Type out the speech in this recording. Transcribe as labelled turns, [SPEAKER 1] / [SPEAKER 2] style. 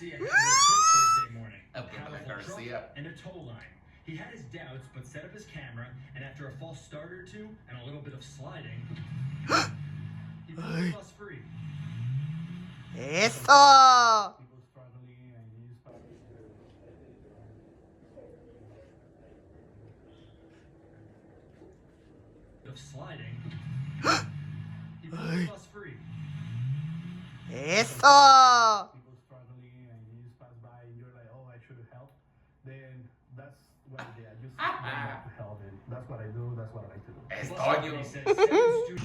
[SPEAKER 1] Garcia had a trip Thursday morning.
[SPEAKER 2] Overland Garcia.
[SPEAKER 1] And a tow line. He had his doubts, but set up his camera, and after a false start or two and a little bit of sliding, he put the bus free.
[SPEAKER 3] Eso!
[SPEAKER 1] Of sliding, he put the bus free.
[SPEAKER 3] Eso!
[SPEAKER 4] People struggling and you just pass by and you're like, oh, I should have helped. Then that's what I did. I just went up to help, and that's what I do. That's what I like to do.
[SPEAKER 2] Es
[SPEAKER 1] Bus company
[SPEAKER 2] Toño.
[SPEAKER 1] said 7 students